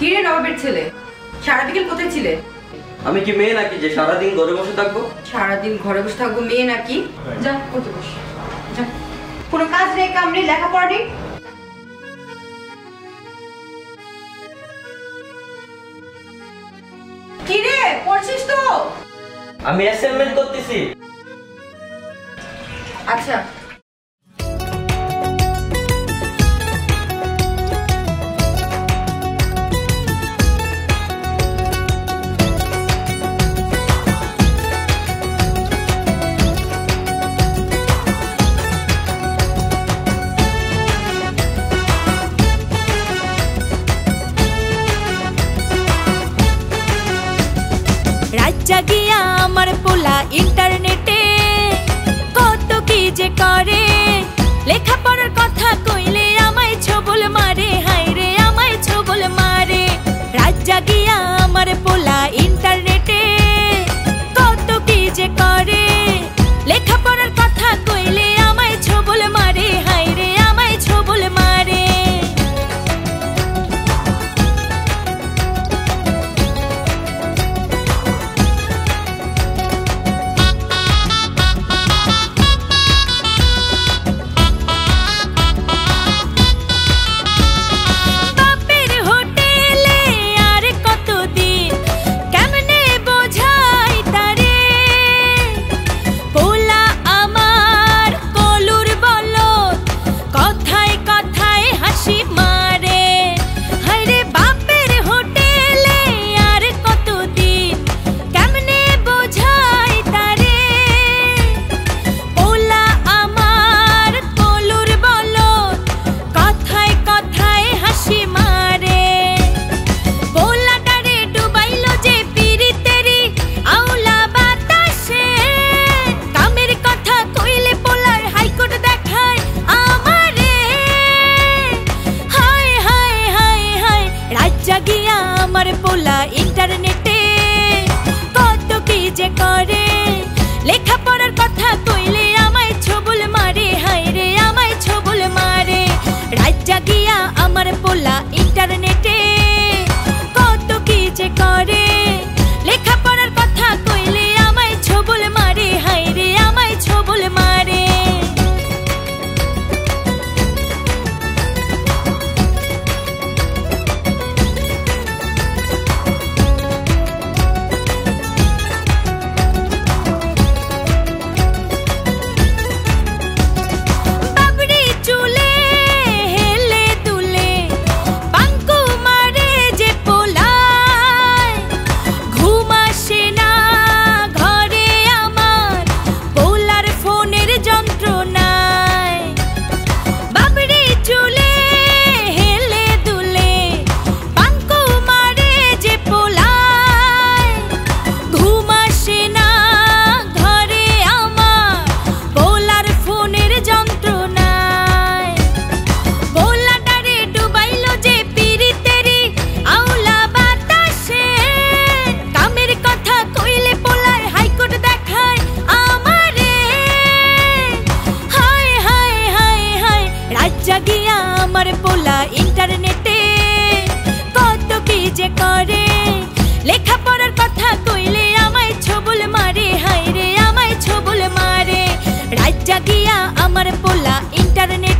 কি রে নবাবের ছেলে, সারা বিকেল কোথায় ছিলে? আমি কি মেয়ে নাকি যে সারাদিন ঘরে বসে থাকবো? সারাদিন ঘরে বসে থাকবো মেয়ে নাকি? যা পড়তে বস, যা। কোনো কাজ নেই, কাম নেই, লেখাপড়া নেই। কি রে পড়ছিস তো? আমি অ্যাসাইনমেন্ট করতেছি। আচ্ছা জাগিয়া আমার পোলা ইন্টারনেটে কত কি যে করে, লেখাপড়ার কথা কইলে আমায় ছবল মারে, হায়রে আমায় ছবল মারে। রাত জাগিয়া আমার পোলা ইন্টারনেটে কত কি যে করে, লেখাপড়ার কথা কইলে আমায় ছবল মারে, হায়রে আমায় ছবল মারে। লেখাপড়ার কথা কইলে আমায় ছবল মারে, হায়রে আমায় ছবল মারে। রাত জাগিয়া আমার পোলা ইন্টারনেটে কত কি যে করে, লেখাপড়ার কথা কইলে আমায় ছবল মারে, হায়রে আমায় ছবল মারে। লেখাপড়ার কথা কইলে আমায় ছবল মারে, হায়রে আমায় ছবল মারে। রাত জাগিয়া আমার পোলা ইন্টারনেট